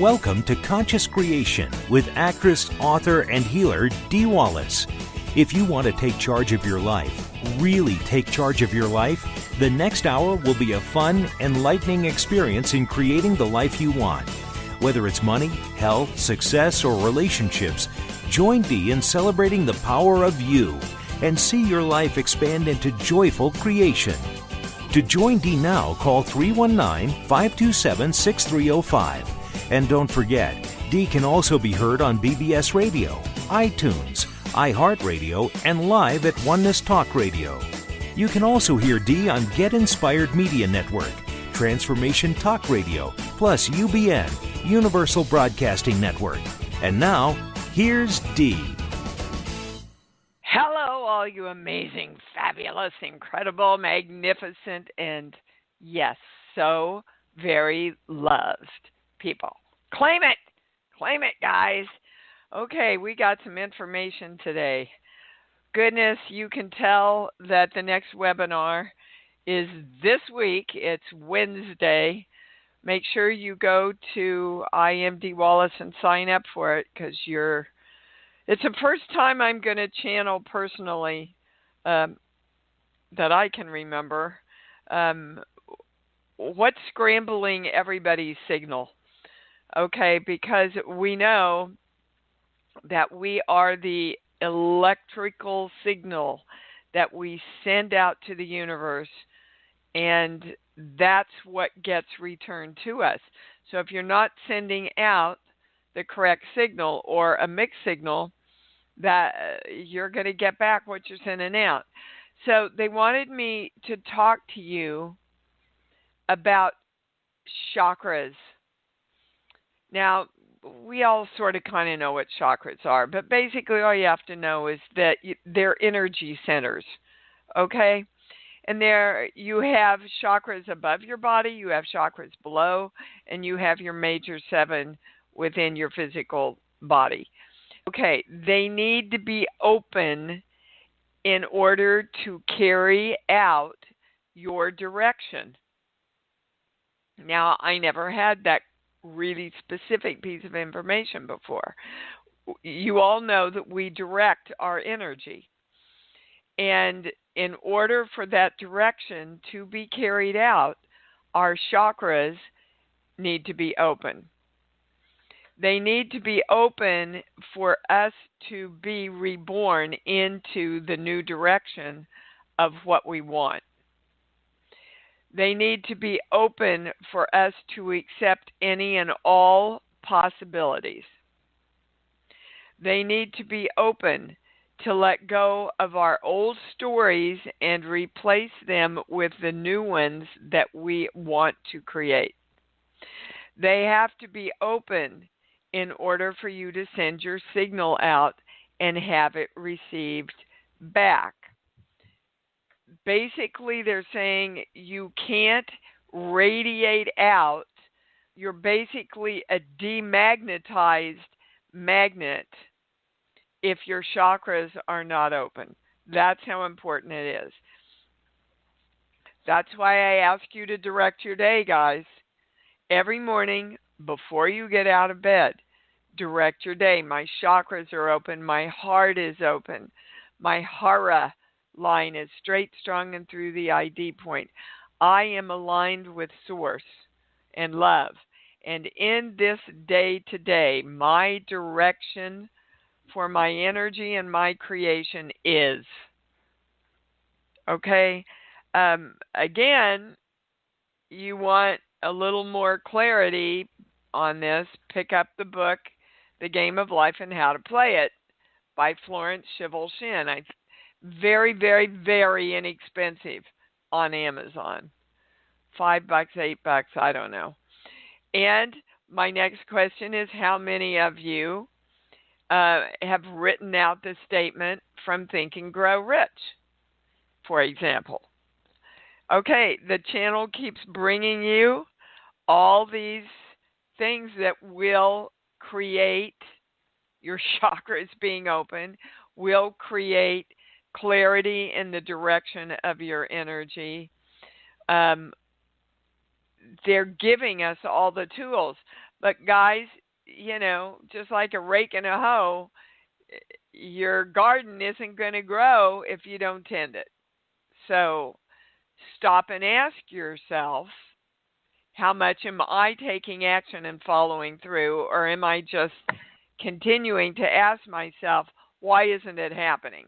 Welcome to Conscious Creation with actress, author, and healer Dee Wallace. If you want to take charge of your life, really take charge of your life, the next hour will be a fun, enlightening experience in creating the life you want. Whether it's money, health, success, or relationships, join Dee in celebrating the power of you and see your life expand into joyful creation. To join Dee now, call 319-527-6305. And don't forget, Dee can also be heard on BBS Radio, iTunes, iHeartRadio, and live at Oneness Talk Radio. You can also hear Dee on Get Inspired Media Network, Transformation Talk Radio, plus UBN, Universal Broadcasting Network. And now, here's Dee. Hello, all you amazing, fabulous, incredible, magnificent, and yes, so very loved people. Claim it, guys. Okay, we got some information today. Goodness, you can tell that the next webinar is this week. It's Wednesday. Make sure you go to I Am Dee Wallace and sign up for it, because it's the first time I'm going to channel personally that I can remember what's scrambling everybody's signal. Okay, because we know that we are the electrical signal that we send out to the universe, and that's what gets returned to us. So if you're not sending out the correct signal or a mixed signal, that you're going to get back what you're sending out. So they wanted me to talk to you about chakras. Now, we all sort of kind of know what chakras are, but basically all you have to know is that they're energy centers, okay? And there you have chakras above your body, you have chakras below, and you have your major 7 within your physical body. Okay, they need to be open in order to carry out your direction. Now, I never had that really specific piece of information before. You all know that we direct our energy. And in order for that direction to be carried out, our chakras need to be open. They need to be open for us to be reborn into the new direction of what we want. They need to be open for us to accept any and all possibilities. They need to be open to let go of our old stories and replace them with the new ones that we want to create. They have to be open in order for you to send your signal out and have it received back. Basically, they're saying you can't radiate out. You're basically a demagnetized magnet if your chakras are not open. That's how important it is. That's why I ask you to direct your day, guys. Every morning before you get out of bed, direct your day. My chakras are open. My heart is open. My hara line is straight, strong, and through the ID point. I am aligned with Source and love. And in this day today, my direction for my energy and my creation is. Okay? Again, you want a little more clarity on this, pick up the book, The Game of Life and How to Play It by Florence Scovel Shinn. Very, very, very inexpensive on Amazon. $5, $8, I don't know. And my next question is, how many of you have written out the statement from Think and Grow Rich, for example? Okay, the channel keeps bringing you all these things that will create your chakras being open, will create clarity in the direction of your energy. They're giving us all the tools, But guys, just like a rake and a hoe, your garden isn't going to grow if you don't tend it. So stop and ask yourself, how much am I taking action and following through, or am I just continuing to ask myself, why isn't it happening?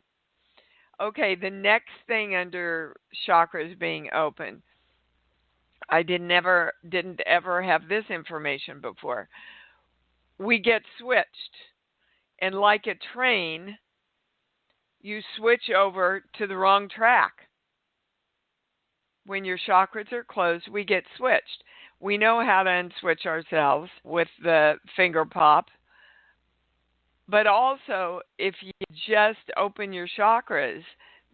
Okay, the next thing under chakras being open, I didn't ever have this information before. We get switched, and like a train, you switch over to the wrong track. When your chakras are closed, we get switched. We know how to unswitch ourselves with the finger pop. But also, if you just open your chakras,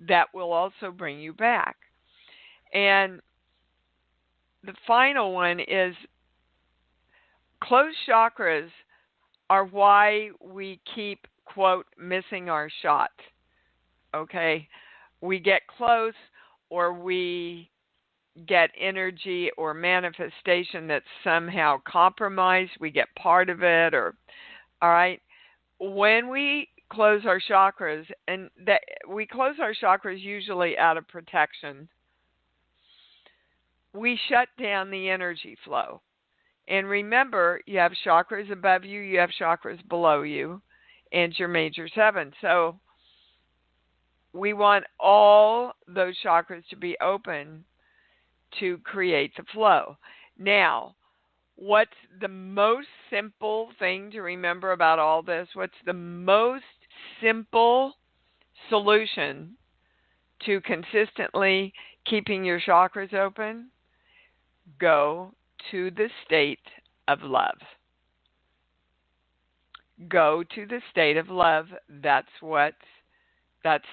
that will also bring you back. And the final one is closed chakras are why we keep, quote, missing our shot. Okay? We get close, or we get energy or manifestation that's somehow compromised. We get part of it, or, all right? When we close our chakras, and that we close our chakras usually out of protection, we shut down the energy flow. And remember, you have chakras above you, you have chakras below you, and your major seven. So we want all those chakras to be open to create the flow. Now, what's the most simple thing to remember about all this? What's the most simple solution to consistently keeping your chakras open? Go to the state of love. Go to the state of love. That's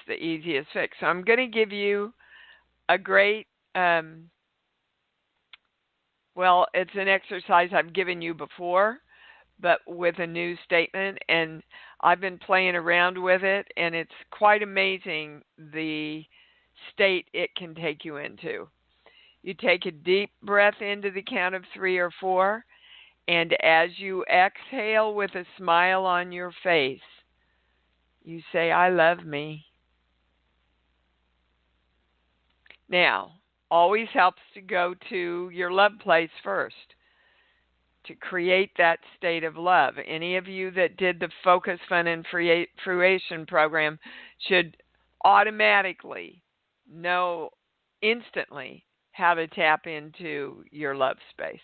the easiest fix. So I'm going to give you a great, it's an exercise I've given you before, but with a new statement, and I've been playing around with it, and it's quite amazing the state it can take you into. You take a deep breath into the count of 3 or 4, and as you exhale with a smile on your face, you say, I love me. Now, always helps to go to your love place first to create that state of love. Any of you that did the Focus, Fun, and Fruition program should automatically know instantly how to tap into your love space.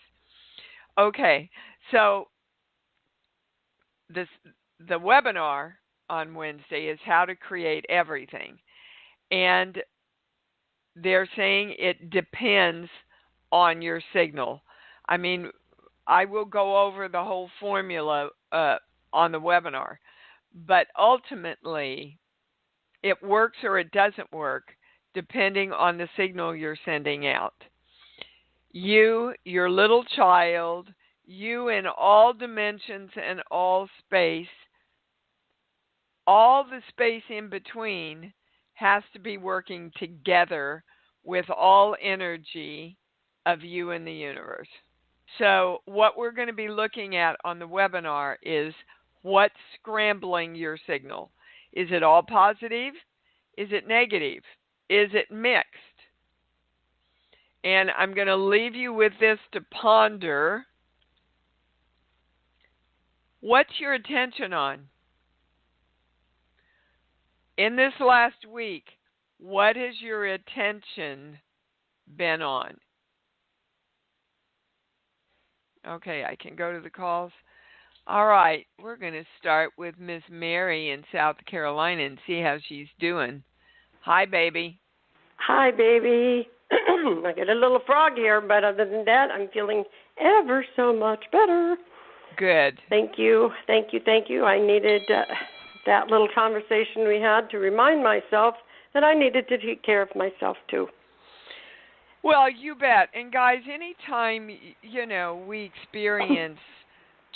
Okay, so the webinar on Wednesday is how to create everything. And they're saying it depends on your signal. I mean, I will go over the whole formula on the webinar, but ultimately it works or it doesn't work depending on the signal you're sending out. You, your little child, you in all dimensions and all space, all the space in between has to be working together with all energy of you in the universe. So what we're going to be looking at on the webinar is what's scrambling your signal. Is it all positive? Is it negative? Is it mixed? And I'm going to leave you with this to ponder. What's your attention on? In this last week, what has your attention been on? Okay, I can go to the calls. All right, we're going to start with Miss Mary in South Carolina and see how she's doing. Hi, baby. Hi, baby. I get a little frog here, but other than that, I'm feeling ever so much better. Good. Thank you. I needed that little conversation we had to remind myself that I needed to take care of myself, too. Well, you bet. And, guys, anytime, we experience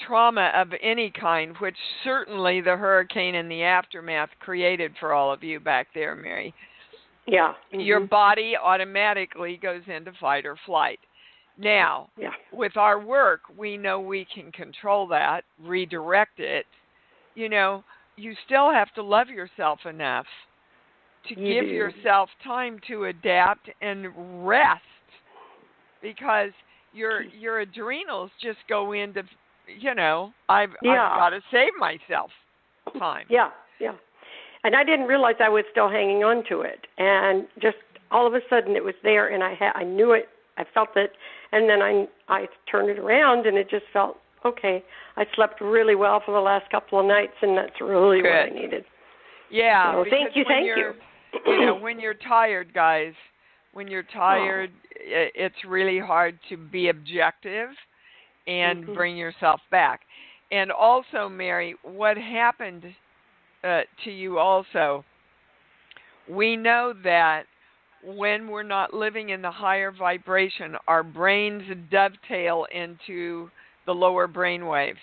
trauma of any kind, which certainly the hurricane and the aftermath created for all of you back there, Mary. Yeah. Your body automatically goes into fight or flight. Now, Yeah. with our work, we know we can control that, redirect it. You know, you still have to love yourself enough to give yourself time to adapt and rest, because your adrenals just go into, I've got to save myself time. Yeah, yeah. And I didn't realize I was still hanging on to it, and just all of a sudden it was there, and I knew it, I felt it, and then I turned it around, and it just felt okay. I slept really well for the last couple of nights, and that's really what I needed. Yeah. So thank you. When you're tired, guys, it's really hard to be objective and bring yourself back. And also, Mary, what happened to you also, we know that when we're not living in the higher vibration, our brains dovetail into the lower brain waves.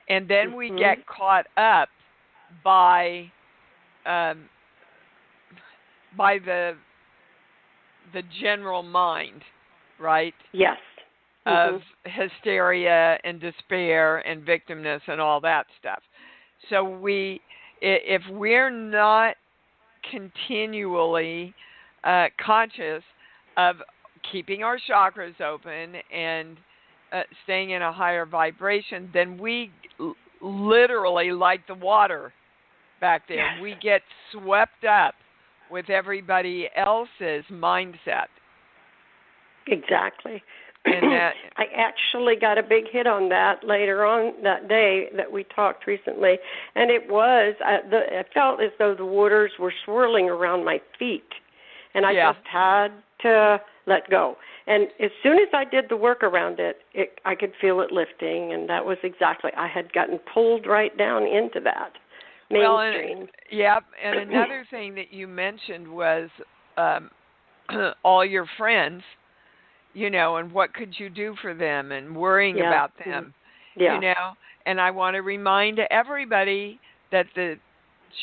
And then we get caught up by the general mind, right? Yes. Of hysteria and despair and victimness and all that stuff. So if we're not continually conscious of keeping our chakras open and staying in a higher vibration, then we literally, like the water back there, we get swept up with everybody else's mindset. Exactly. And that, I actually got a big hit on that later on that day that we talked recently, and it was, I felt as though the waters were swirling around my feet, and I just had to let go. And as soon as I did the work around it, I could feel it lifting, and that was exactly, I had gotten pulled right down into that mainstream. And another thing that you mentioned was all your friends, and what could you do for them and worrying about them, and I want to remind everybody that the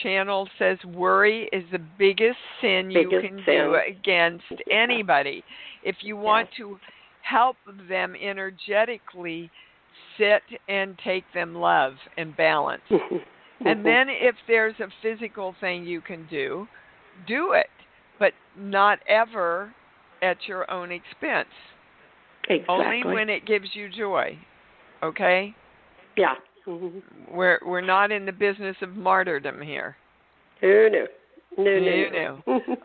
channel says worry is the biggest sin you can do against anybody. If you want to help them energetically, sit and take them love and balance. And then if there's a physical thing you can do it, but not ever at your own expense. Exactly. Only when it gives you joy. Okay? Yeah. We're not in the business of martyrdom here. No.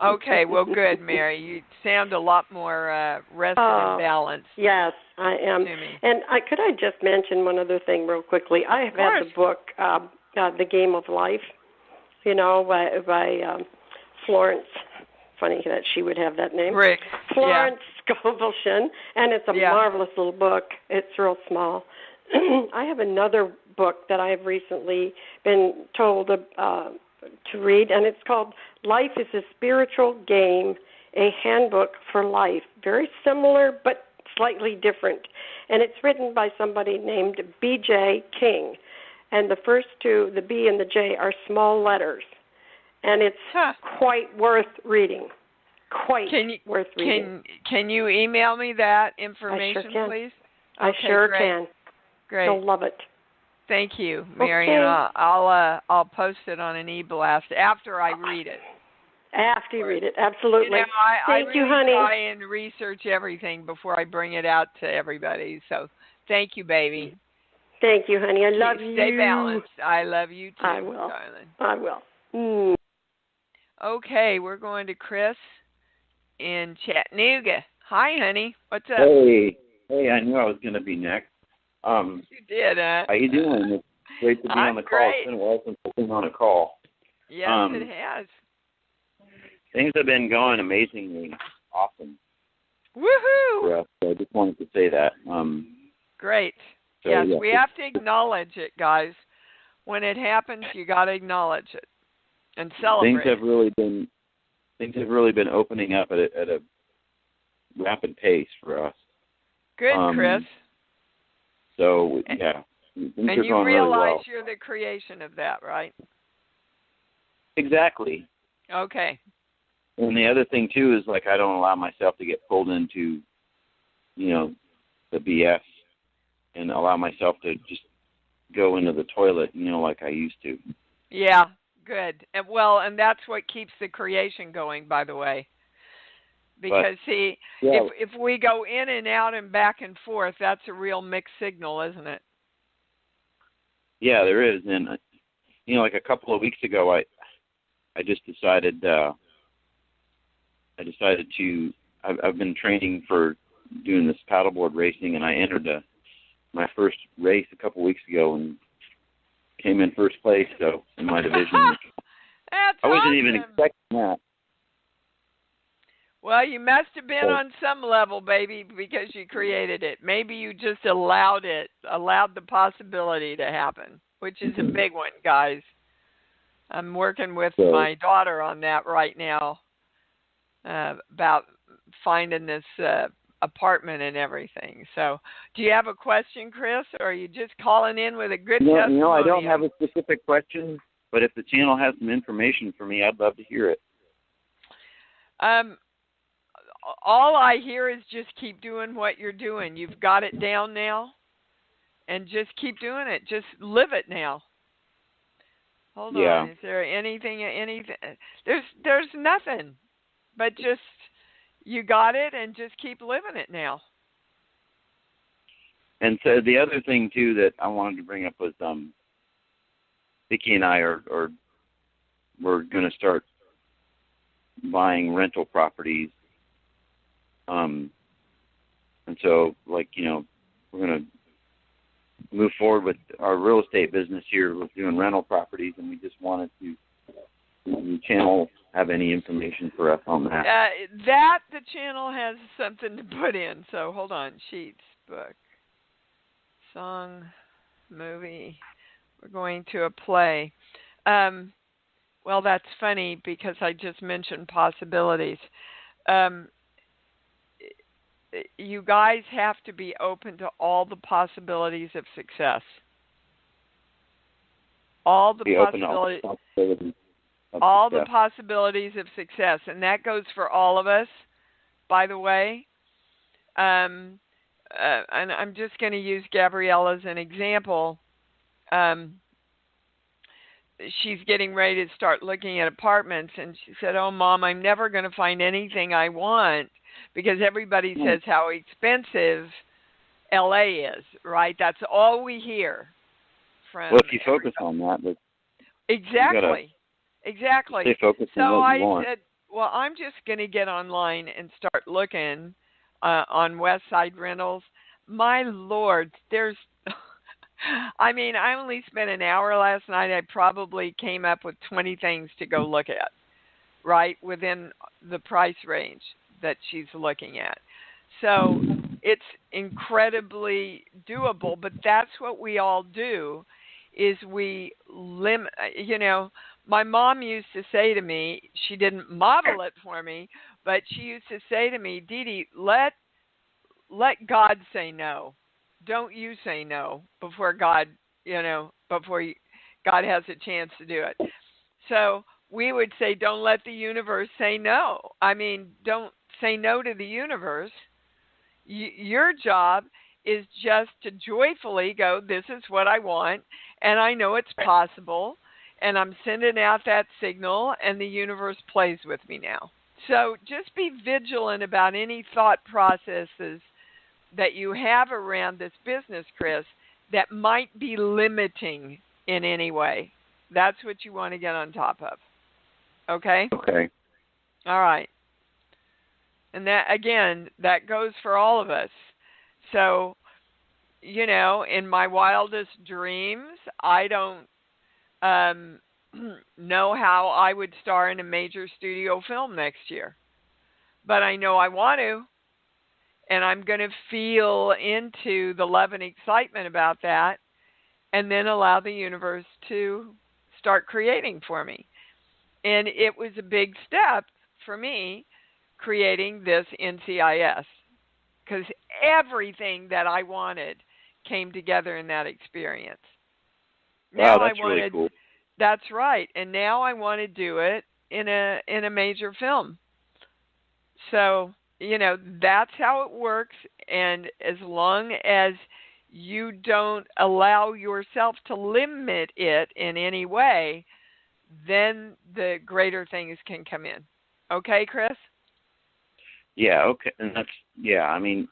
Okay, well, good, Mary. You sound a lot more rested and balanced. Yes, I am. And could I just mention one other thing real quickly? I have had the book, The Game of Life, by Florence. Funny that she would have that name. Rick. Florence Scovel, and it's a marvelous little book. It's real small. I have another book that I've recently been told to read, and it's called Life is a Spiritual Game, A Handbook for Life. Very similar, but slightly different. And it's written by somebody named B.J. King. And the first two, the B and the J, are small letters. And it's quite worth reading. Worth reading. Can you email me that information, please? I sure can. Great. You'll love it. Thank you, Mary. And I'll post it on an e-blast after I read it. After you read it, absolutely. Thank you, honey. I try and research everything before I bring it out to everybody. So thank you, baby. Thank you, honey. I love you. Stay balanced. I love you too, I will. darling. I will. Okay, we're going to Chris in Chattanooga. Hi, honey. What's up? Hey, I knew I was going to be next. You did, huh? How you doing? It's great to be on the call. Great. It's been a while since I've been on a call. Yes, it has. Things have been going amazingly awesome. Woohoo! For us, so I just wanted to say that. Great. So, yes, we have to acknowledge it, guys. When it happens, you got to acknowledge it and celebrate. Things have really been opening up at a rapid pace for us. Good, Chris. So yeah, things and are you going realize really well. You're the creation of that, right? Exactly. Okay. And the other thing too is I don't allow myself to get pulled into the BS and allow myself to just go into the toilet, like I used to. Yeah, good. And that's what keeps the creation going, by the way. Because if we go in and out and back and forth, that's a real mixed signal, isn't it? Yeah, there is. And like a couple of weeks ago, I just decided I've been training for doing this paddleboard racing, and I entered my first race a couple of weeks ago and came in first place. So in my division, that's I wasn't awesome. even expecting that. Well, you must have been on some level, baby, because you created it. Maybe you just allowed the possibility to happen, which is a big one, guys. I'm working with my daughter on that right now about finding this apartment and everything. So, do you have a question, Chris, or are you just calling in with a good testimony? No, I don't have a specific question, but if the channel has some information for me, I'd love to hear it. All I hear is just keep doing what you're doing. You've got it down now, and just keep doing it. Just live it now. Hold on. Is there anything? There's nothing, but just you got it, and just keep living it now. And so the other thing too that I wanted to bring up was Vicki and I we're going to start buying rental properties. And so, we're going to move forward with our real estate business here with doing rental properties, and we just wanted to, the channel have any information for us on that. The channel has something to put in. So hold on, sheets, book, song, movie. We're going to a play. Well, that's funny because I just mentioned possibilities. You guys have to be open to all the possibilities of success. All the possibilities of success, and that goes for all of us, by the way. And I'm just going to use Gabrielle as an example. She's getting ready to start looking at apartments, and she said, "Oh, Mom, I'm never going to find anything I want because everybody says how expensive L.A. is, right? That's all we hear from." Well, if you focus on that, but exactly. Stay focused on so what you I want. said, "Well, I'm just going to get online and start looking on West Side Rentals." My Lord, there's. I mean, I only spent an hour last night. I probably came up with 20 things to go look at, right, within the price range that she's looking at. So it's incredibly doable, but that's what we all do is we limit, my mom used to say to me, she didn't model it for me, but she used to say to me, Dee Dee, let God say no. Don't you say no before God, God has a chance to do it. So we would say, don't let the universe say no. I mean, don't say no to the universe. Your job is just to joyfully go, this is what I want, and I know it's possible, and I'm sending out that signal, and the universe plays with me now. So just be vigilant about any thought processes that you have around this business, Chris, that might be limiting in any way. That's what you want to get on top of. Okay? Okay. All right. And that, again, that goes for all of us. So, in my wildest dreams, I don't know how I would star in a major studio film next year. But I know I want to. And I'm going to feel into the love and excitement about that and then allow the universe to start creating for me. And it was a big step for me creating this NCIS because everything that I wanted came together in that experience. Wow, that's really cool. That's right. And now I want to do it in a major film. So, that's how it works. And as long as you don't allow yourself to limit it in any way, then the greater things can come in. Okay, Chris? Yeah, okay. And that's, yeah, I mean,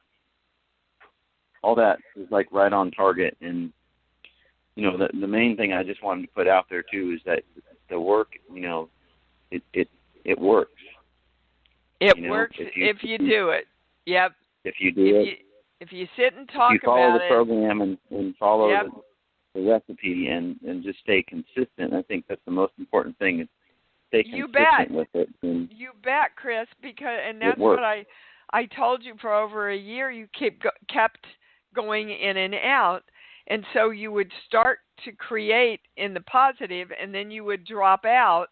all that is like right on target. And, you know, the main thing I just wanted to put out there too is that the work, you know, it works. It works if you do it. Yep. If you do it. If you sit and talk about it. If you follow the program and follow the recipe and just stay consistent, I think that's the most important thing is stay consistent with it. And you bet, Chris, and that's what I told you for over a year. You kept going in and out, and so you would start to create in the positive, and then you would drop out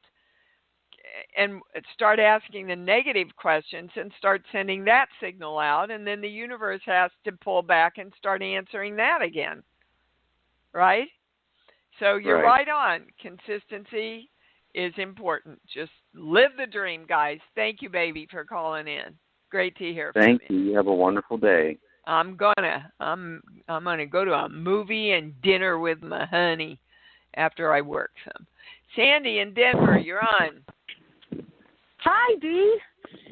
and start asking the negative questions and start sending that signal out, and then the universe has to pull back and start answering that again. Right? So you're right on. Consistency is important. Just live the dream, guys. Thank you, baby, for calling in. Great to hear from you. Thank you. You have a wonderful day. I'm gonna go to a movie and dinner with my honey after I work some. Sandy in Denver, you're on. Hi, Dee.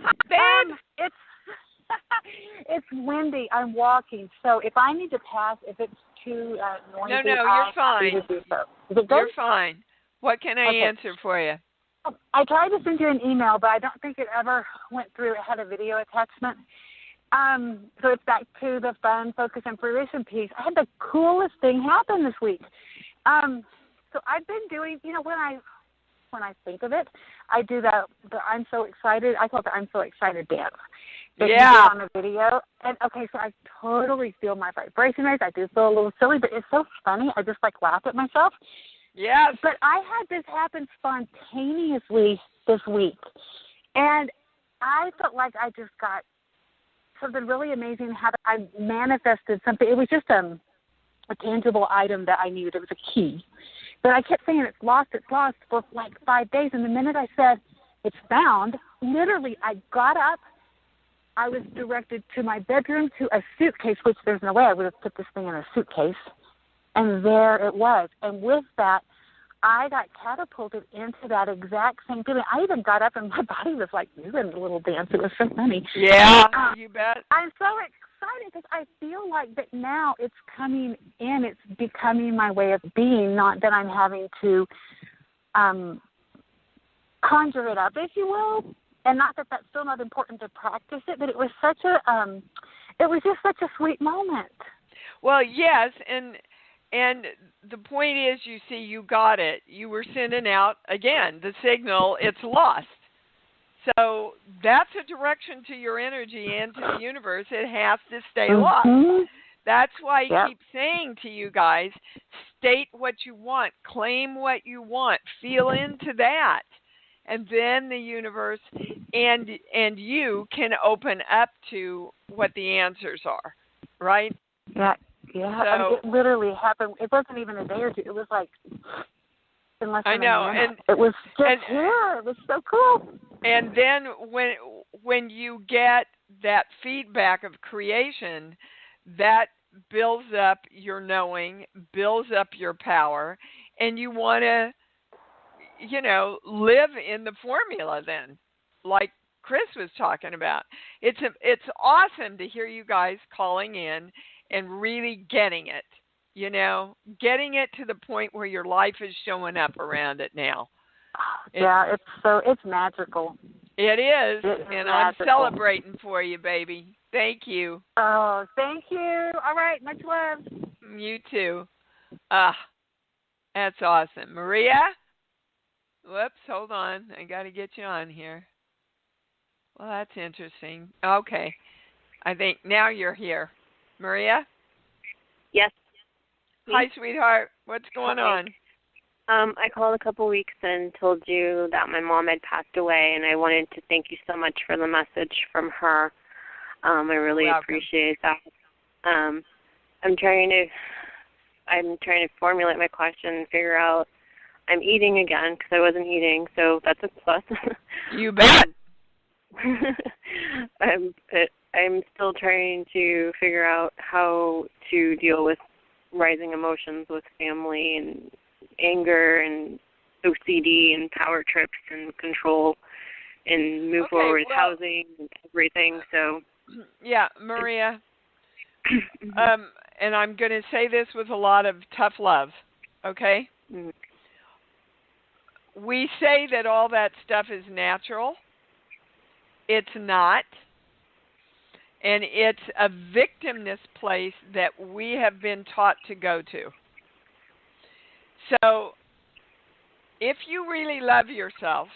Hi, babe. It's windy. I'm walking, so if I need to pass, if it's too noisy, no, you're fine. To do so. Is it good? You're fine. What can I answer for you? I tried to send you an email, but I don't think it ever went through. It had a video attachment. So it's back to the fun, focus, and fruition piece. I had the coolest thing happen this week. So I've been doing, you know, when I think of it, I do the I'm so excited. I call it the I'm so excited dance. That you do on the video. And okay, so I totally feel my vibration raise. I do feel a little silly, but it's so funny. I just like laugh at myself. Yes. But I had this happen spontaneously this week, and I felt like I just got something really amazing. How I manifested something. It was just a tangible item that I needed. It was a key. But I kept saying, it's lost for like 5 days. And the minute I said, it's found, literally I got up. I was directed to my bedroom to a suitcase, which there's no way I would have put this thing in a suitcase. And there it was. And with that, I got catapulted into that exact same feeling. I even got up and my body was like doing a little dance. It was so funny. Yeah, you bet. I'm so excited because I feel like that now it's coming in. It's becoming my way of being, not that I'm having to conjure it up, if you will. And not that that's still not important to practice it, but it was such it was just such a sweet moment. Well, yes, and the point is, you see, you got it. You were sending out, again, the signal, it's lost. So that's a direction to your energy and to the universe. It has to stay lost. That's why I keep saying to you guys, state what you want, claim what you want, feel into that. And then the universe and you can open up to what the answers are, right? Yeah. Yeah, so, it literally happened. It wasn't even a day or two. It was like in less than a minute. It was just here. It was so cool. And then when you get that feedback of creation, that builds up your knowing, builds up your power, and you want to, you know, live in the formula then, like Chris was talking about. It's awesome to hear you guys calling in and really getting it, you know, getting it to the point where your life is showing up around it now. It's magical. It is, and magical. I'm celebrating for you, baby. Thank you. Oh, thank you. All right, much love. You too. That's awesome. Maria? Whoops, hold on. I got to get you on here. Well, that's interesting. Okay. I think now you're here. Maria? Yes. Hi, sweetheart. What's going on? I called a couple weeks and told you that my mom had passed away, and I wanted to thank you so much for the message from her. I really appreciate that. I'm trying to formulate my question and figure out. I'm eating again because I wasn't eating, so that's a plus. You bet. I'm still trying to figure out how to deal with rising emotions with family and anger and OCD and power trips and control and move forward with housing and everything. So yeah, Maria, and I'm going to say this with a lot of tough love, okay? Mm-hmm. We say that all that stuff is natural. It's not. And it's a victimness place that we have been taught to go to. So if you really love yourself,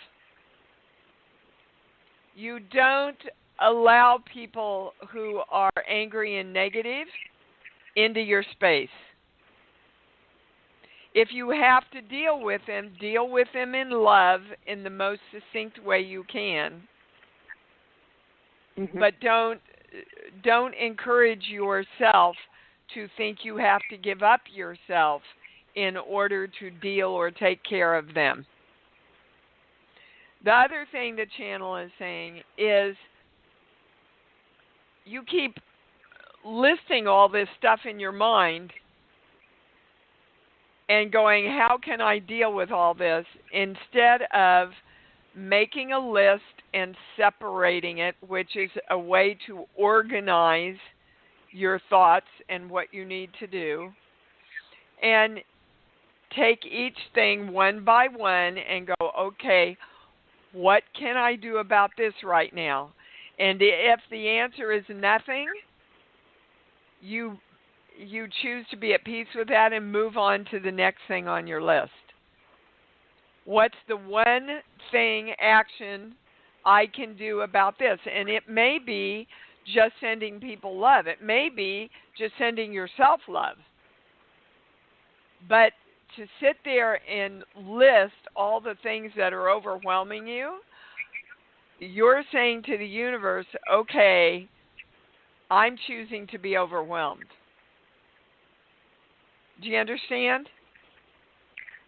you don't allow people who are angry and negative into your space. If you have to deal with them in love in the most succinct way you can. Mm-hmm. But don't encourage yourself to think you have to give up yourself in order to deal or take care of them. The other thing the channel is saying is you keep listing all this stuff in your mind and going, how can I deal with all this, instead of making a list and separating it, which is a way to organize your thoughts and what you need to do, and take each thing one by one and go, okay, what can I do about this right now? And if the answer is nothing, you choose to be at peace with that and move on to the next thing on your list. What's the one thing, action I can do about this? And it may be just sending people love. It may be just sending yourself love. But to sit there and list all the things that are overwhelming you, you're saying to the universe, okay, I'm choosing to be overwhelmed. Do you understand?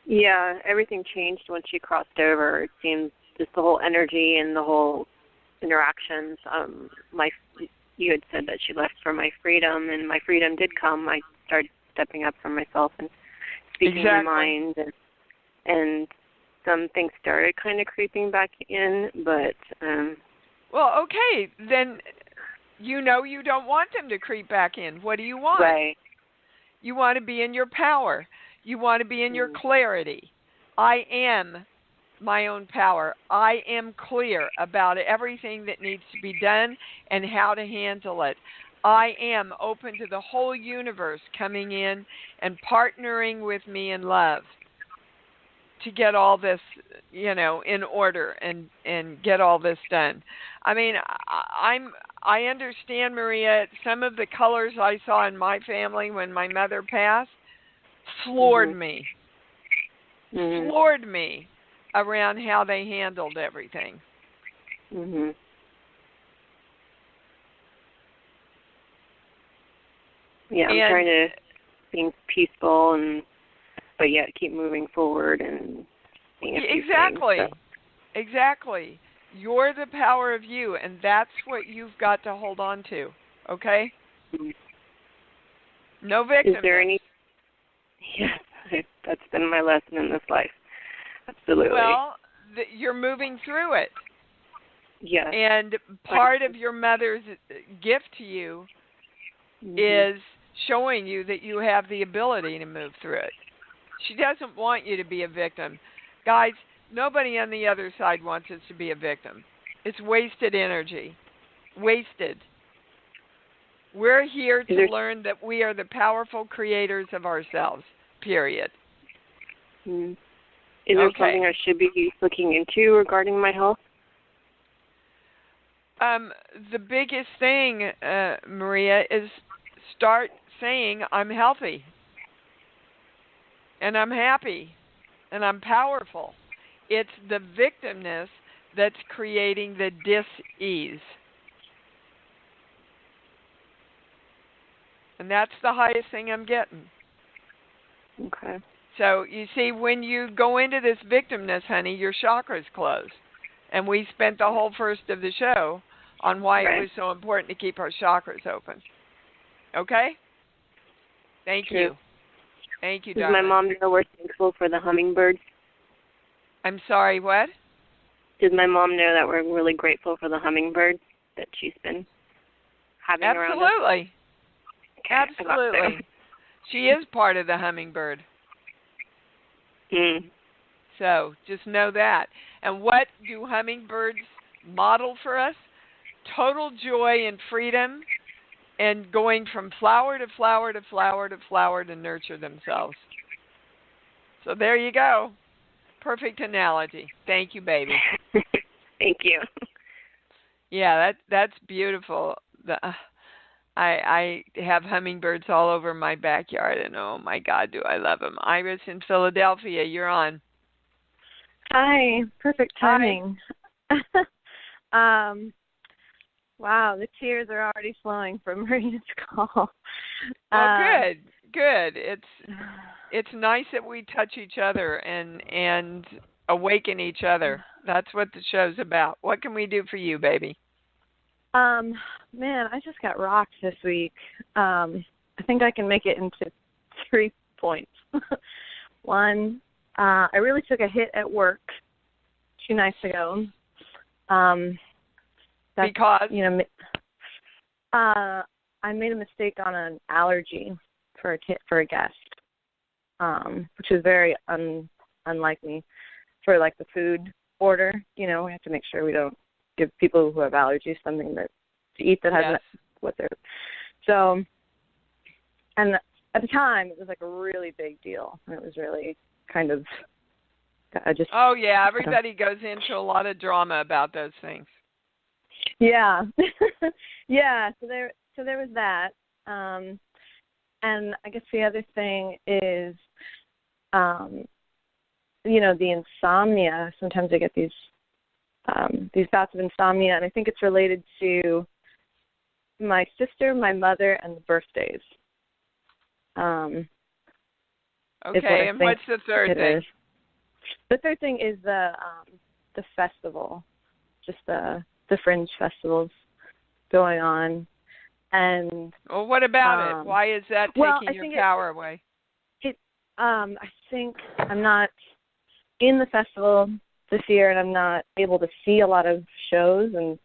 Yeah, everything changed when she crossed over. It seems just the whole energy and the whole interactions. You had said that she left for my freedom, and my freedom did come. I started stepping up for myself and speaking my mind, and some things started kind of creeping back in, but... well, okay, then you know you don't want them to creep back in. What do you want? Right. You want to be in your power. You want to be in your clarity. I am my own power. I am clear about everything that needs to be done and how to handle it. I am open to the whole universe coming in and partnering with me in love to get all this, in order and get all this done. I mean, I understand, Maria, some of the colors I saw in my family when my mother passed floored me. Mm-hmm. Floored me around how they handled everything. Mm-hmm. Yeah, I'm trying to be peaceful but yet keep moving forward and being exactly. Things, so. Exactly. You're the power of you, and that's what you've got to hold on to. Okay? Mm-hmm. No victim. Is there any? Yes, that's been my lesson in this life. Absolutely. Well, you're moving through it. Yes. And part of your mother's gift to you is showing you that you have the ability to move through it. She doesn't want you to be a victim. Guys, nobody on the other side wants us to be a victim. It's wasted energy. Wasted. We're here to learn that we are the powerful creators of ourselves, period. Mm-hmm. Is there something I should be looking into regarding my health? The biggest thing, Maria, is start saying, I'm healthy, and I'm happy, and I'm powerful. It's the victimness that's creating the dis-ease. And that's the highest thing I'm getting. Okay. So, you see, when you go into this victimness, honey, your chakras close. And we spent the whole first of the show on why Right. it was so important to keep our chakras open. Okay? Thank True. you. Thank you, Does darling. my mom know we're thankful for the hummingbirds? I'm sorry, what? Does my mom know that we're really grateful for the hummingbirds that she's been having around us? Absolutely. Okay, I thought so. Absolutely. She is part of the hummingbird. So just know that. And what do hummingbirds model for us? Total joy and freedom and going from flower to flower to flower to flower to nurture themselves. So there you go. Perfect analogy. Thank you, baby. Thank you. Yeah, that's beautiful. I have hummingbirds all over my backyard, and oh my God, do I love them. Iris in Philadelphia, you're on. Hi, perfect timing. Wow, the tears are already flowing from Maria's call. Well, good. It's nice that we touch each other and awaken each other. That's what the show's about. What can we do for you, baby? Man, I just got rocked this week. I think I can make it into 3 points. One, I really took a hit at work 2 nights ago. Because? I made a mistake on an allergy for a guest, which is very unlike me. For like the food order, we have to make sure we don't give people who have allergies something to eat that has what they're. So, and at the time, it was like a really big deal. And it was really kind of, Oh yeah, everybody goes into a lot of drama about those things. Yeah, yeah. So there was that, and I guess the other thing is, the insomnia. Sometimes I get these bouts of insomnia, and I think it's related to my sister, my mother, and the birthdays. Okay, and what's the third thing? The third thing is the festival, just the fringe festivals going on, and well, what about it? Why is that taking your power away? I think I'm not in the festival this year, and I'm not able to see a lot of shows, and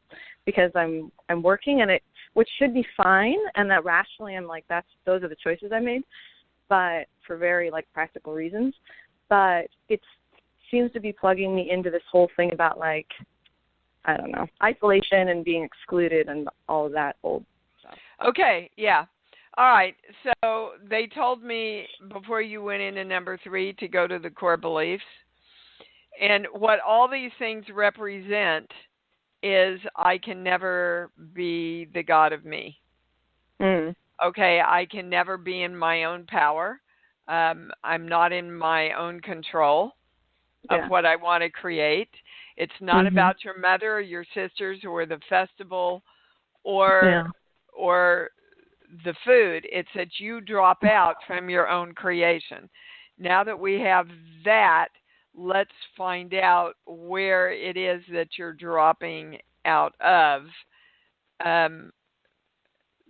because I'm working, and which should be fine, and that rationally I'm like those are the choices I made, but for very practical reasons, but it seems to be plugging me into this whole thing about I don't know, isolation and being excluded and all of that old stuff. Okay, yeah. All right, so they told me before you went into number 3 to go to the core beliefs. And what all these things represent is I can never be the God of me. Okay, I can never be in my own power. I'm not in my own control of what I want to create. It's not about your mother or your sisters or the festival or the food. It's that you drop out from your own creation. Now that we have that, let's find out where it is that you're dropping out of.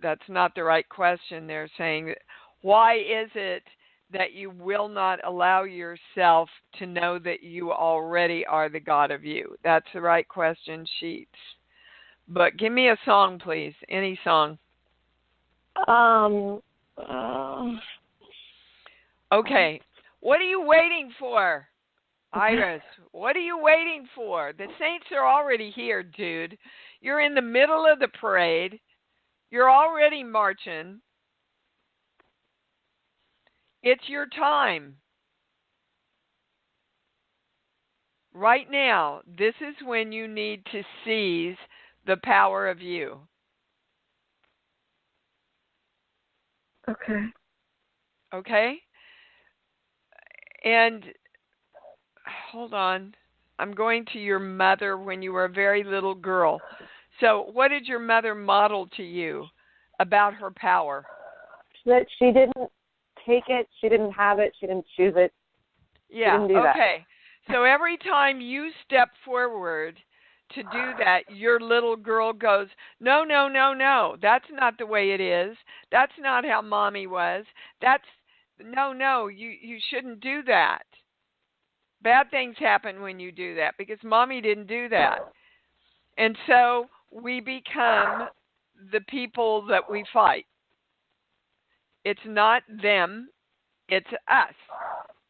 That's not the right question. They're saying, why is it that you will not allow yourself to know that you already are the God of you? That's the right question, Sheets. But give me a song, please. Any song. Okay. What are you waiting for? Iris, what are you waiting for? The saints are already here, dude. You're in the middle of the parade. You're already marching. It's your time. Right now, this is when you need to seize the power of you. Okay. Okay? And hold on. I'm going to your mother when you were a very little girl. So what did your mother model to you about her power? That she didn't take it, she didn't have it, she didn't choose it. Yeah, she didn't do okay. So every time you step forward to do that, your little girl goes, no, no, no, no, that's not the way it is. That's not how mommy was. No, you shouldn't do that. Bad things happen when you do that because mommy didn't do that. And so we become the people that we fight. It's not them, it's us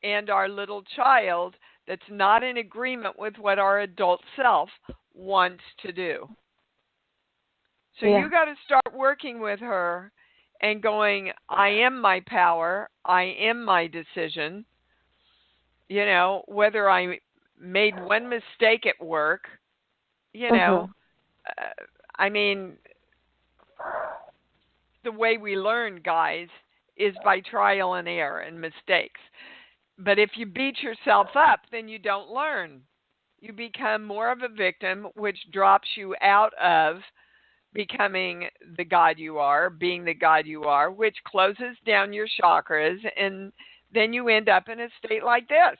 and our little child that's not in agreement with what our adult self wants to do. So you got to start working with her and going, I am my power, I am my decision. You know, whether I made one mistake at work, you know, I mean, the way we learn, guys, is by trial and error and mistakes. But if you beat yourself up, then you don't learn. You become more of a victim, which drops you out of becoming the God you are, being the God you are, which closes down your chakras, and then you end up in a state like this.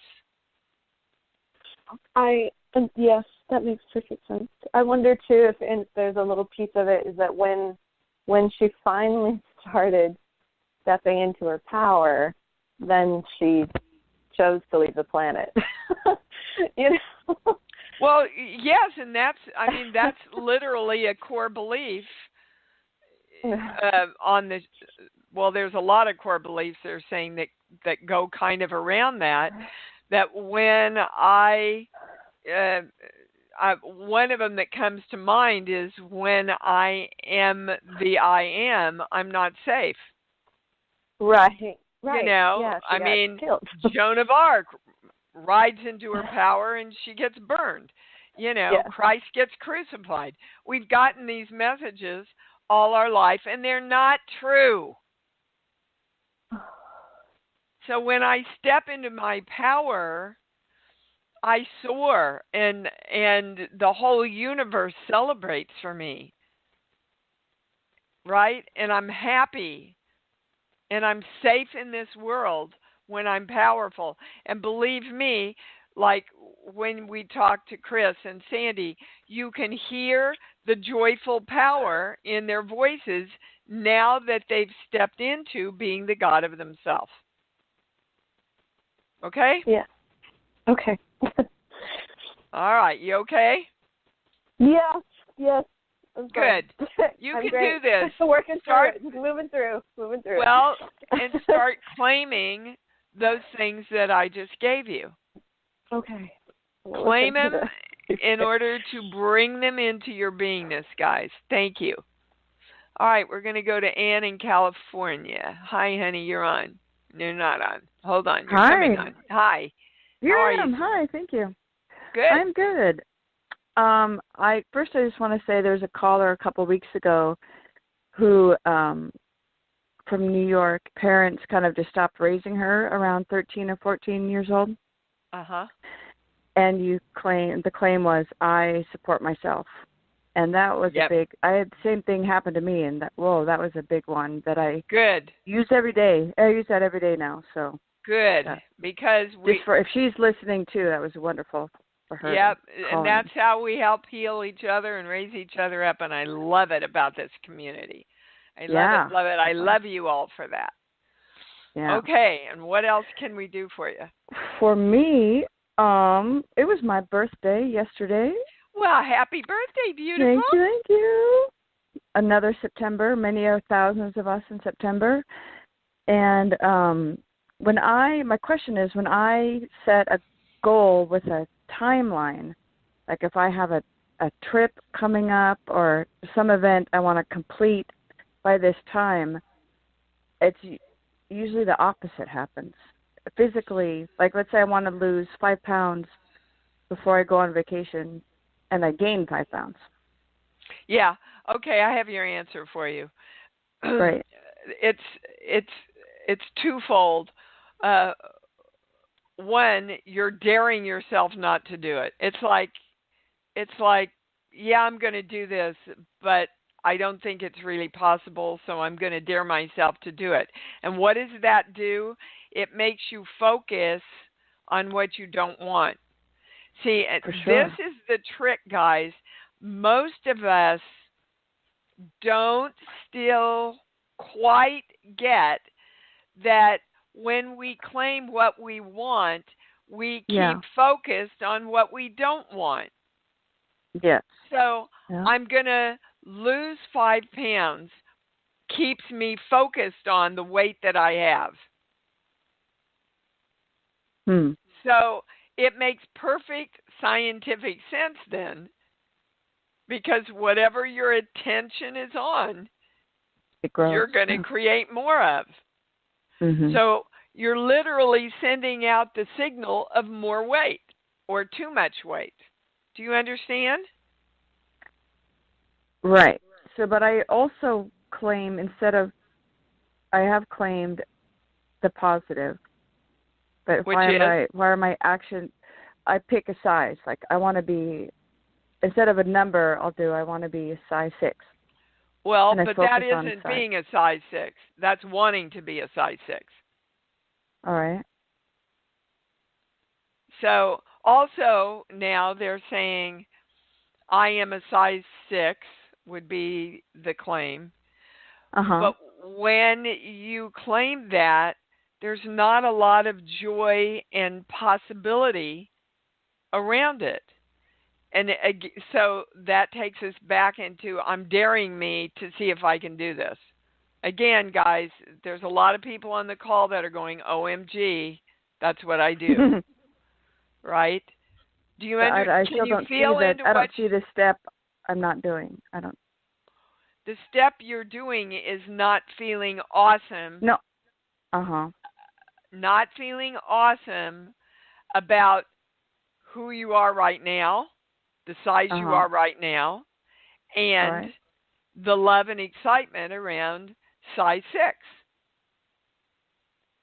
Yes, that makes perfect sense. I wonder too if there's a little piece of it is that when she finally started stepping into her power, then she chose to leave the planet. You know. Well, yes, and that's literally a core belief on the. Well, there's a lot of core beliefs they're saying that go kind of around that. That when one of them that comes to mind is when I am the I am, I'm not safe. Right. You know, yeah, I mean, Joan of Arc rides into her power and she gets burned. You know, Christ gets crucified. We've gotten these messages all our life, and they're not true. So when I step into my power, I soar, and the whole universe celebrates for me, right? And I'm happy, and I'm safe in this world when I'm powerful. And believe me, like when we talk to Chris and Sandy, you can hear the joyful power in their voices now that they've stepped into being the God of themselves. Okay? Yeah. Okay. All right. You okay? Yes. Good. You I'm can great. do this. Working through it. Moving through. Well, and start claiming those things that I just gave you. Okay. Claim them in order to bring them into your beingness, guys. Thank you. All right, we're going to go to Ann in California. Hi, honey, you're on. You're not on. Hold on. You're coming on. Hi. Yeah, how are you? Hi, thank you. Good. I'm good. I just want to say there's a caller a couple of weeks ago who from New York, parents kind of just stopped raising her around 13 or 14 years old. Uh-huh. And the claim was, I support myself. And that was a big, I had the same thing happen to me, and that was a big one that I use every day. I use that every day now, so. Good, because if she's listening too, that was wonderful for her. Yep, and that's how we help heal each other and raise each other up, and I love it about this community. I love it. I love you all for that. Yeah. Okay, and what else can we do for you? For me, it was my birthday yesterday. Well, happy birthday, beautiful. Thank you. Another September, many thousands of us in September. And my question is, when I set a goal with a timeline, like if I have a trip coming up or some event I want to complete by this time, it's usually the opposite happens. Physically, like let's say I want to lose 5 pounds before I go on vacation, and I gain 5 pounds. Yeah. Okay, I have your answer for you. Right. It's twofold. One, you're daring yourself not to do it. It's like, yeah, I'm going to do this, but I don't think it's really possible, so I'm going to dare myself to do it. And what does that do? It makes you focus on what you don't want. See, this is the trick, guys. most of us don't still quite get that when we claim what we want, we keep focused on what we don't want. Yes. So I'm going to lose 5 pounds keeps me focused on the weight that I have. So it makes perfect scientific sense then, because whatever your attention is on, you're going to create more of. So you're literally sending out the signal of more weight or too much weight. Do you understand? Right. So, but I also claim I have claimed the positive. But why are my actions, I pick a size. Like I want to be, instead of a number, I want to be a size 6. Well, but that isn't being a size 6. That's wanting to be a size 6. All right. So also now they're saying I am a size 6 would be the claim. But when you claim that, there's not a lot of joy and possibility around it. And so that takes us back into I'm daring me to see if I can do this. Again, guys, there's a lot of people on the call that are going, OMG, that's what I do. Right? Do you understand? I still don't see that. I don't see the step I'm not doing. The step you're doing is not feeling awesome. No. Not feeling awesome about who you are right now, the size you are right now, and the love and excitement around size 6.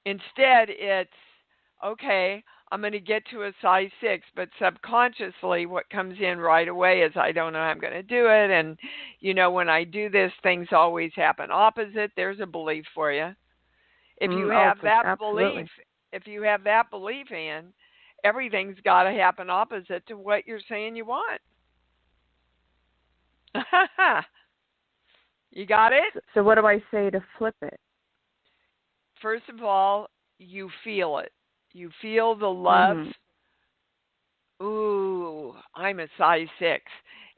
Instead, it's, okay, I'm going to get to a size 6, but subconsciously what comes in right away is I don't know how I'm going to do it. And, when I do this, things always happen opposite. There's a belief for you. If you have that belief, Ann, everything's got to happen opposite to what you're saying you want. You got it? So what do I say to flip it? First of all, you feel it. You feel the love. Ooh, I'm a size 6.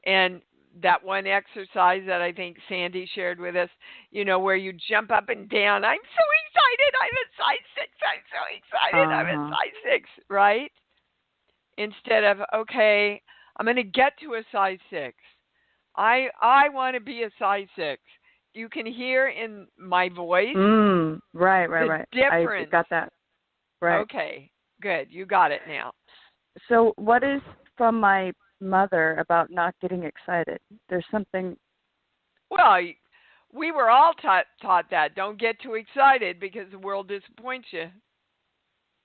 And that one exercise that I think Sandy shared with us, where you jump up and down. I'm so excited. I'm a size 6. I'm so excited. I'm a size 6, right? Instead of, okay, I'm going to get to a size 6. I want to be a size 6. You can hear in my voice. Right. Difference. I got that. Right. Okay, good. You got it now. So what is from my mother about not getting excited? There's something. Well, we were all taught that. Don't get too excited because the world disappoints you.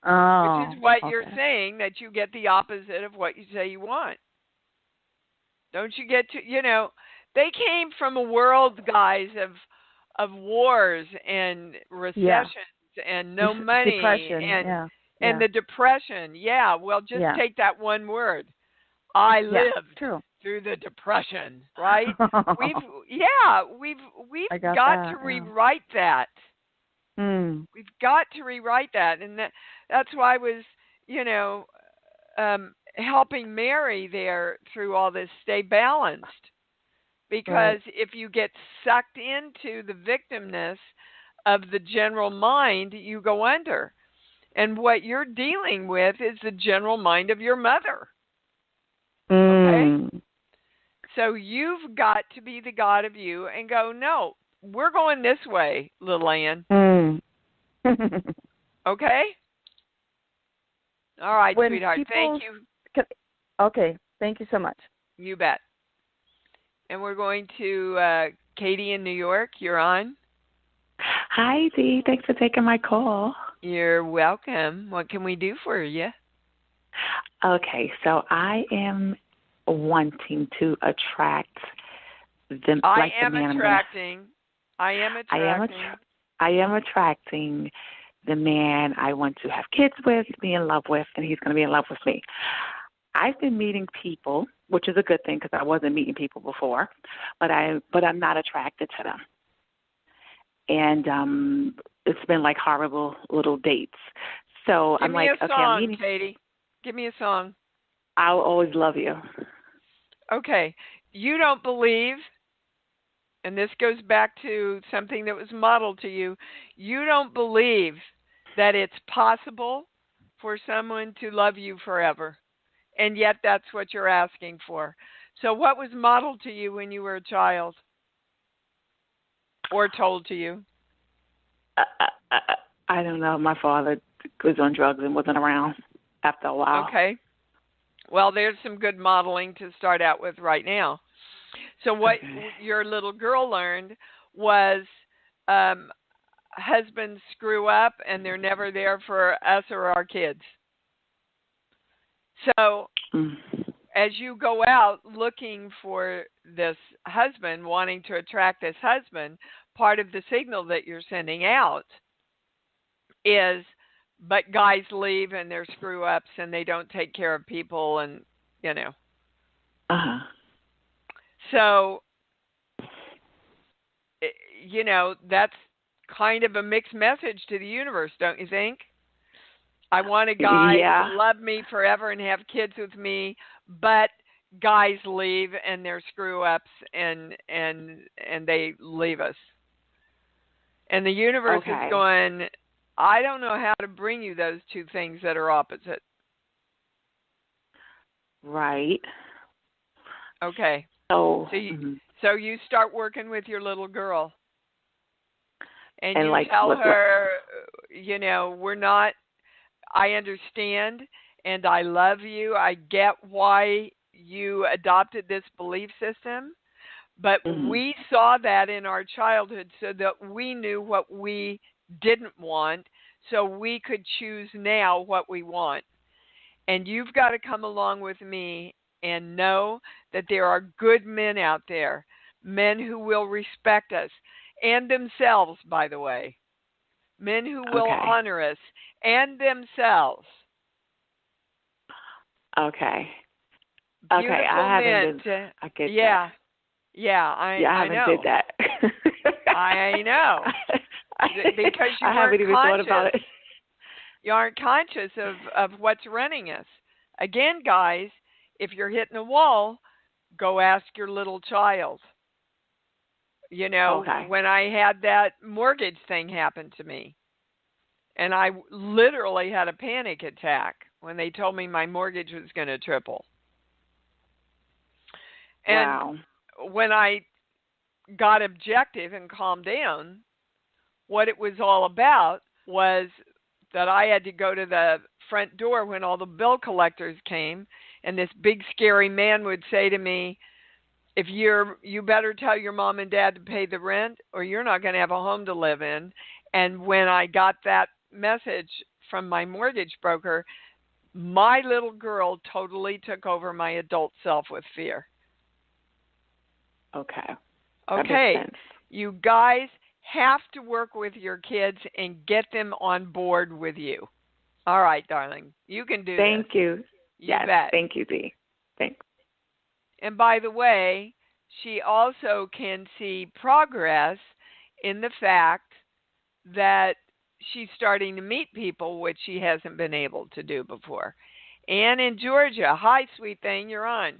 Which is what you're saying, that you get the opposite of what you say you want. Don't you get to, they came from a world, guys, of wars and recessions and no money depression, and the depression. Yeah, well, just take that one word. I lived through the depression, right? We've got to rewrite that. We've got to rewrite that, and that's why I was, helping Mary there through all this. Stay balanced, because if you get sucked into the victimness of the general mind, you go under. And what you're dealing with is the general mind of your mother. Okay? So you've got to be the God of you and go, no, we're going this way, little Ann. Okay? All right, sweetheart. Thank you. Okay. Thank you so much. You bet. And we're going to Katie in New York. You're on. Hi, Dee. Thanks for taking my call. You're welcome. What can we do for you? Okay, so I am wanting to attract the I am attracting the man I want to have kids with, be in love with, and he's going to be in love with me. I've been meeting people, which is a good thing because I wasn't meeting people before, but I'm not attracted to them. And it's been like horrible little dates. So Give I'm me like, a okay, song, I'm meeting. Katie. Give me a song. I'll always love you. Okay. You don't believe, and this goes back to something that was modeled to you, you don't believe that it's possible for someone to love you forever. And yet that's what you're asking for. So what was modeled to you when you were a child? Or told to you? I don't know. My father was on drugs and wasn't around after a while. Okay. Well, there's some good modeling to start out with right now. So what your little girl learned was husbands screw up and they're never there for us or our kids. So as you go out looking for this husband, wanting to attract this husband, part of the signal that you're sending out is, but guys leave and they're screw ups and they don't take care of people and, you know. Uh-huh. So, you know, that's kind of a mixed message to the universe, don't you think? I want a guy to love me forever and have kids with me, but guys leave and they're screw ups and they leave us. And the universe is going, I don't know how to bring you those two things that are opposite. Right. Okay. So you start working with your little girl. And you like, tell her, you know, we're not, I understand and I love you. I get why you adopted this belief system. But we saw that in our childhood so that we knew what we didn't want, so we could choose now what we want. And you've got to come along with me and know that there are good men out there, men who will respect us, and themselves, by the way. Men who will honor us, and themselves. Okay. Beautiful okay, I men haven't been, I get yeah. that. Yeah, I haven't know. did that. I know. Because you I haven't even thought about it. You aren't conscious of what's running us. Again, guys, if you're hitting a wall, go ask your little child. You know, when I had that mortgage thing happen to me, and I literally had a panic attack when they told me my mortgage was going to triple. And when I got objective and calmed down, what it was all about was that I had to go to the front door when all the bill collectors came, and this big scary man would say to me, if you better tell your mom and dad to pay the rent or you're not going to have a home to live in. And when I got that message from my mortgage broker, my little girl totally took over my adult self with fear. Okay. You guys have to work with your kids and get them on board with you. All right, darling. You can do this. Thank you. You bet. Thank you, Dee. Thanks. And by the way, she also can see progress in the fact that she's starting to meet people, which she hasn't been able to do before. Ann in Georgia. Hi, sweet thing. You're on.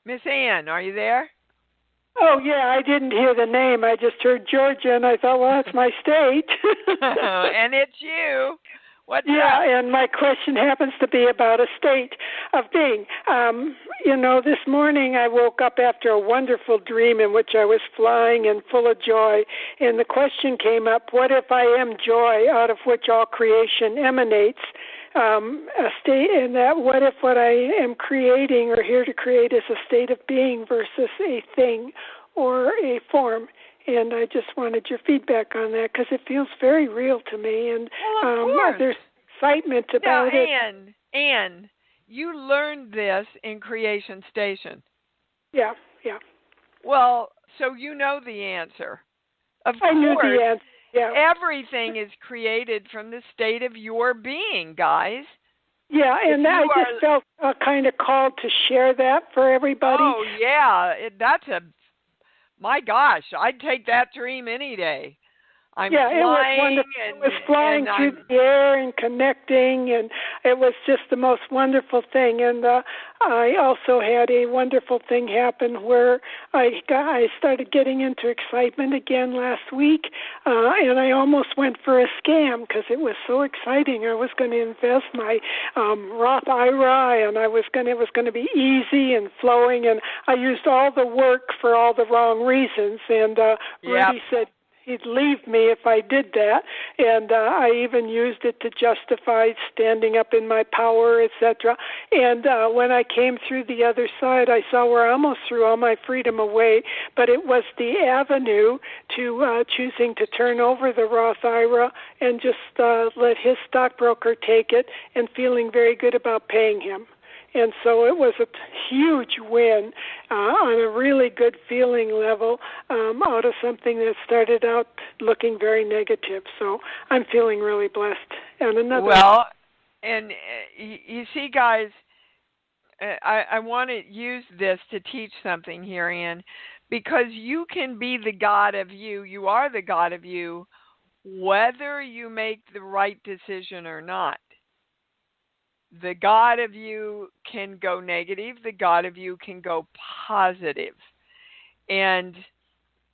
Miss Ann, are you there? Oh, yeah, I didn't hear the name. I just heard Georgia, and I thought, well, that's my state. And it's you. What's up? Yeah, and my question happens to be about a state of being. You know, this morning I woke up after a wonderful dream in which I was flying and full of joy, and the question came up, what if I am joy, out of which all creation emanates? A state, and that what if what I am creating or here to create is a state of being versus a thing or a form? And I just wanted your feedback on that because it feels very real to me, and there's excitement about it. Ann, you learned this in Creation Station. Yeah. Well, so you know the answer. Of course. I knew the answer. Yeah. Everything is created from the state of your being, guys. Yeah, and I just felt kind of called to share that for everybody. Oh, yeah. My gosh, I'd take that dream any day. It was wonderful. It was flying through the air and connecting, and it was just the most wonderful thing. And I also had a wonderful thing happen where I started getting into excitement again last week, and I almost went for a scam because it was so exciting. I was going to invest my Roth IRA, and it was going to be easy and flowing, and I used all the work for all the wrong reasons. And Rudy said he'd leave me if I did that, and I even used it to justify standing up in my power, etc. And when I came through the other side, I saw where I almost threw all my freedom away, but it was the avenue to choosing to turn over the Roth IRA and just let his stockbroker take it and feeling very good about paying him. And so it was a huge win on a really good feeling level out of something that started out looking very negative. So I'm feeling really blessed. And and you see, guys, I want to use this to teach something here, Ann, because you can be the God of you. You are the God of you, whether you make the right decision or not. The God of you can go negative. The God of you can go positive. And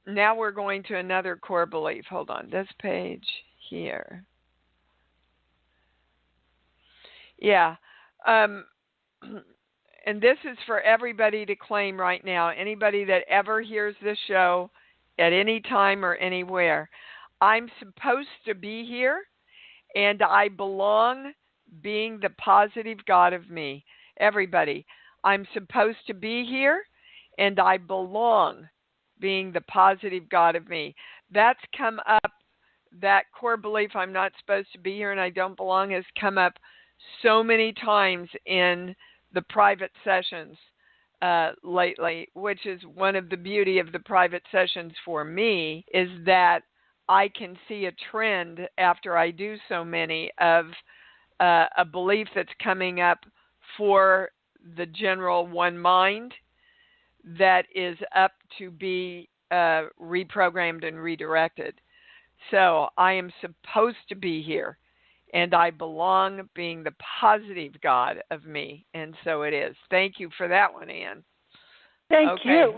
now we're going to another core belief. Hold on. This page here. Yeah. And this is for everybody to claim right now. Anybody that ever hears this show at any time or anywhere. I'm supposed to be here, and I belong being the positive God of me. Everybody, I'm supposed to be here, and I belong being the positive God of me. That's come up, that core belief, I'm not supposed to be here and I don't belong, has come up so many times in the private sessions lately, which is one of the beauty of the private sessions for me, is that I can see a trend after I do so many of a belief that's coming up for the general one mind that is up to be reprogrammed and redirected. So I am supposed to be here, and I belong being the positive God of me, and so it is. Thank you for that one, Ann. Thank you.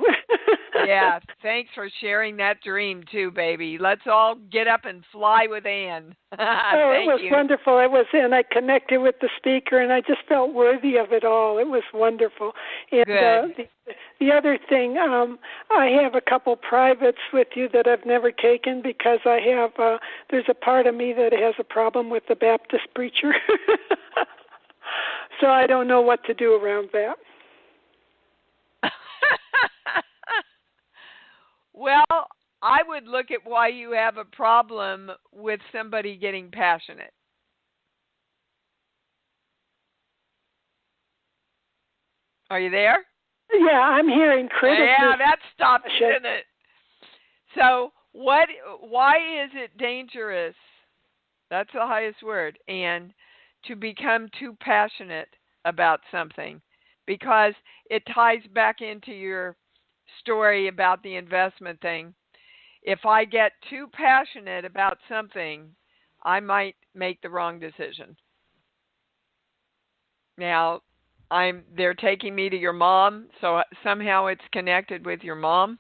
Yeah, thanks for sharing that dream too, baby. Let's all get up and fly with Ann. It was wonderful. And I connected with the speaker, and I just felt worthy of it all. It was wonderful. And good. The other thing, I have a couple privates with you that I've never taken because I have. There's a part of me that has a problem with the Baptist preacher, so I don't know what to do around that. Well, I would look at why you have a problem with somebody getting passionate. Are you there? Yeah, I'm hearing criticism. Yeah, that stopped, didn't it? So why is it dangerous, that's the highest word, and to become too passionate about something? Because it ties back into your story about the investment thing. If I get too passionate about something, I might make the wrong decision. Now, they're taking me to your mom, so somehow it's connected with your mom.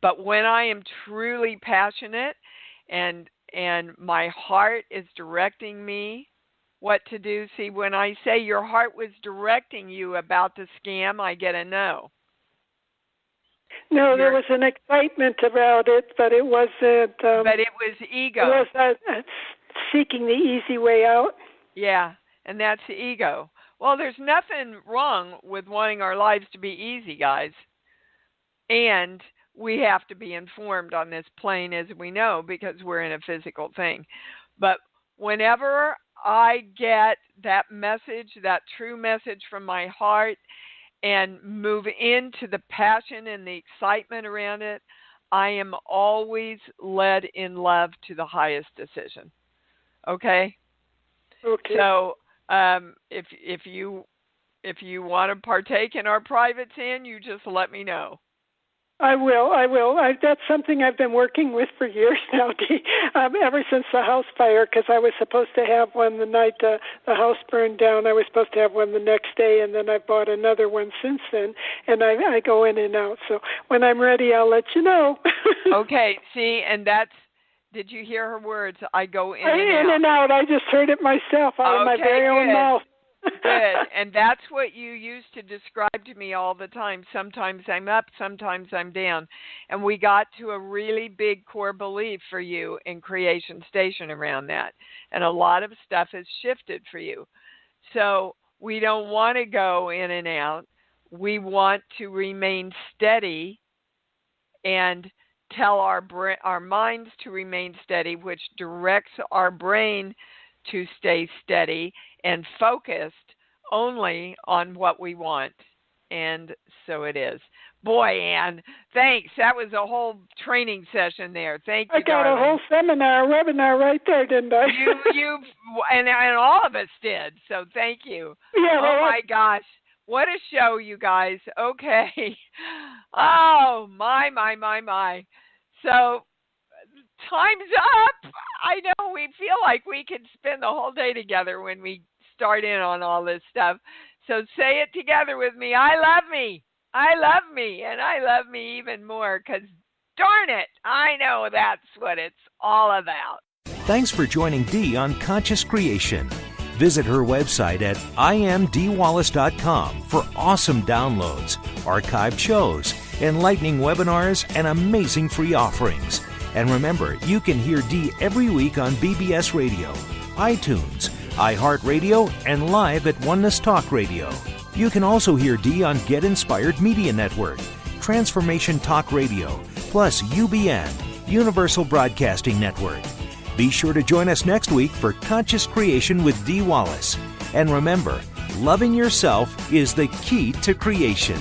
But when I am truly passionate and my heart is directing me what to do, see, when I say your heart was directing you about the scam, I get a no. No, there was an excitement about it, but it wasn't. But it was ego. It was seeking the easy way out. Yeah, and that's the ego. Well, there's nothing wrong with wanting our lives to be easy, guys. And we have to be informed on this plane, as we know, because we're in a physical thing. But whenever I get that message, that true message from my heart, and move into the passion and the excitement around it, I am always led in love to the highest decision. Okay? Okay. So If you want to partake in our privates you just let me know. I will. That's something I've been working with for years now, Dee. Ever since the house fire, because I was supposed to have one the night the house burned down. I was supposed to have one the next day, and then I bought another one since then, and I go in and out. So when I'm ready, I'll let you know. Okay, see, and that's, did you hear her words? I go in and out. In and out. I just heard it myself out of my very own mouth. Good. And that's what you used to describe to me all the time. Sometimes I'm up, sometimes I'm down. And we got to a really big core belief for you in Creation Station around that. And a lot of stuff has shifted for you. So we don't want to go in and out. We want to remain steady and tell our minds to remain steady, which directs our brain to stay steady and focused only on what we want. And so it is. Boy, Ann, thanks. That was a whole training session there. Thank you, I got darling. a whole webinar right there, didn't I? And all of us did. So thank you. Yeah, my gosh. What a show, you guys. Okay. Oh, my. So time's up. I know we feel like we can spend the whole day together when we start in on all this stuff. So say it together with me. I love me. I love me. And I love me even more because, darn it, I know that's what it's all about. Thanks for joining Dee on Conscious Creation. Visit her website at imdwallace.com for awesome downloads, archived shows, enlightening webinars, and amazing free offerings. And remember, you can hear Dee every week on BBS Radio, iTunes, iHeartRadio, and live at Oneness Talk Radio. You can also hear Dee on Get Inspired Media Network, Transformation Talk Radio, plus UBN, Universal Broadcasting Network. Be sure to join us next week for Conscious Creation with Dee Wallace. And remember, loving yourself is the key to creation.